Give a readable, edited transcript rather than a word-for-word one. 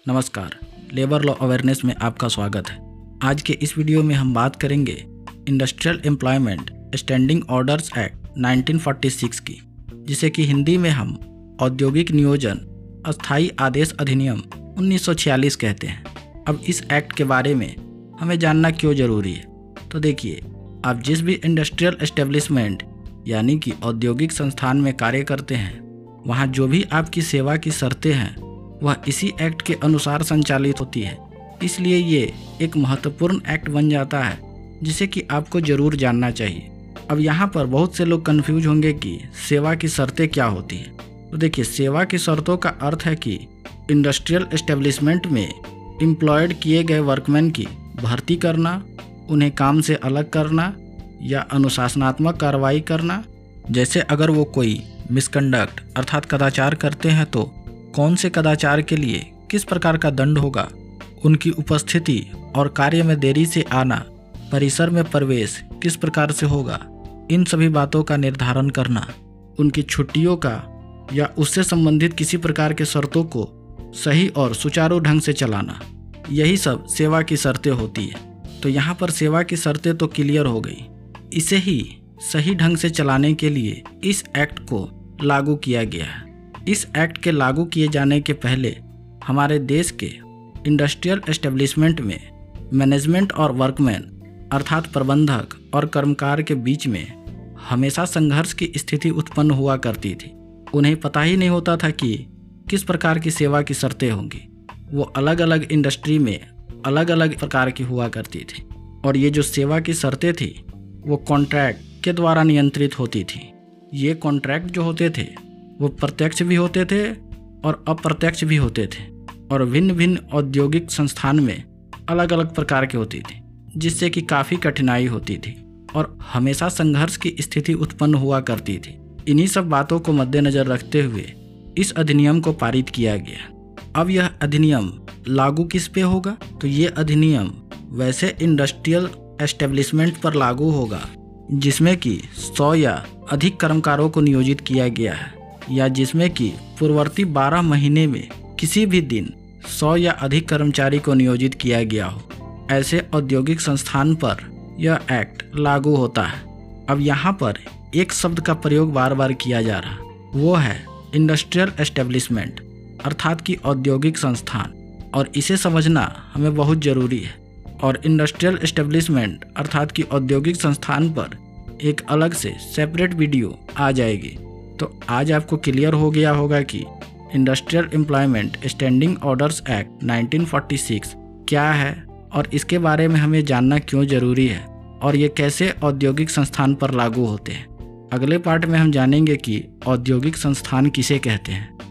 नमस्कार, labour law awareness में आपका स्वागत है। आज के इस वीडियो में हम बात करेंगे industrial employment standing orders act 1946 की, जिसे कि हिंदी में हम औद्योगिक नियोजन अस्थायी आदेश अधिनियम 1946 कहते हैं। अब इस एक्ट के बारे में हमें जानना क्यों ज़रूरी है, तो देखिए, आप जिस भी इंडस्ट्रियल एस्टेब्लिशमेंट यानी कि औद्योगिक संस्थान में कार्य करते हैं, वहाँ जो भी आपकी सेवा की शर्तें हैं वह इसी एक्ट के अनुसार संचालित होती है। इसलिए ये एक महत्वपूर्ण एक्ट बन जाता है जिसे कि आपको ज़रूर जानना चाहिए। अब यहाँ पर बहुत से लोग कंफ्यूज होंगे कि सेवा की शर्तें क्या होती है। तो देखिए, सेवा की शर्तों का अर्थ है कि इंडस्ट्रियल एस्टेब्लिशमेंट में एम्प्लॉयड किए गए वर्कमैन की भर्ती करना, उन्हें काम से अलग करना या अनुशासनात्मक कार्रवाई करना। जैसे अगर वो कोई मिसकंडक्ट अर्थात कदाचार करते हैं तो कौन से कदाचार के लिए किस प्रकार का दंड होगा, उनकी उपस्थिति और कार्य में देरी से आना, परिसर में प्रवेश किस प्रकार से होगा, इन सभी बातों का निर्धारण करना, उनकी छुट्टियों का या उससे संबंधित किसी प्रकार के शर्तों को सही और सुचारू ढंग से चलाना, यही सब सेवा की शर्तें होती है। तो यहाँ पर सेवा की शर्तें तो क्लियर हो गई। इसे ही सही ढंग से चलाने के लिए इस एक्ट को लागू किया गया है। इस एक्ट के लागू किए जाने के पहले हमारे देश के इंडस्ट्रियल एस्टेब्लिशमेंट में मैनेजमेंट और वर्कमैन अर्थात प्रबंधक और कर्मकार के बीच में हमेशा संघर्ष की स्थिति उत्पन्न हुआ करती थी। उन्हें पता ही नहीं होता था कि किस प्रकार की सेवा की शर्तें होंगी। वो अलग अलग इंडस्ट्री में अलग अलग प्रकार की हुआ करती थी और ये जो सेवा की शर्तें थी वो कॉन्ट्रैक्ट के द्वारा नियंत्रित होती थी। ये कॉन्ट्रैक्ट जो होते थे वो प्रत्यक्ष भी होते थे और अप्रत्यक्ष भी होते थे और भिन्न भिन्न औद्योगिक संस्थान में अलग अलग प्रकार के होती थी, जिससे कि काफ़ी कठिनाई होती थी और हमेशा संघर्ष की स्थिति उत्पन्न हुआ करती थी। इन्हीं सब बातों को मद्देनज़र रखते हुए इस अधिनियम को पारित किया गया। अब यह अधिनियम लागू किस पे होगा, तो ये अधिनियम वैसे इंडस्ट्रियल एस्टेब्लिशमेंट पर लागू होगा जिसमें कि 100 या अधिक कर्मकारों को नियोजित किया गया है या जिसमें कि पूर्ववर्ती 12 महीने में किसी भी दिन 100 या अधिक कर्मचारी को नियोजित किया गया हो, ऐसे औद्योगिक संस्थान पर यह एक्ट लागू होता है। अब यहाँ पर एक शब्द का प्रयोग बार बार किया जा रहा, वो है इंडस्ट्रियल एस्टेब्लिशमेंट अर्थात कि औद्योगिक संस्थान, और इसे समझना हमें बहुत ज़रूरी है। और इंडस्ट्रियल एस्टेब्लिशमेंट अर्थात कि औद्योगिक संस्थान पर एक अलग से सेपरेट वीडियो आ जाएगी। तो आज आपको क्लियर हो गया होगा कि industrial employment standing orders act 1946 क्या है और इसके बारे में हमें जानना क्यों ज़रूरी है और ये कैसे औद्योगिक संस्थान पर लागू होते हैं। अगले पार्ट में हम जानेंगे कि औद्योगिक संस्थान किसे कहते हैं।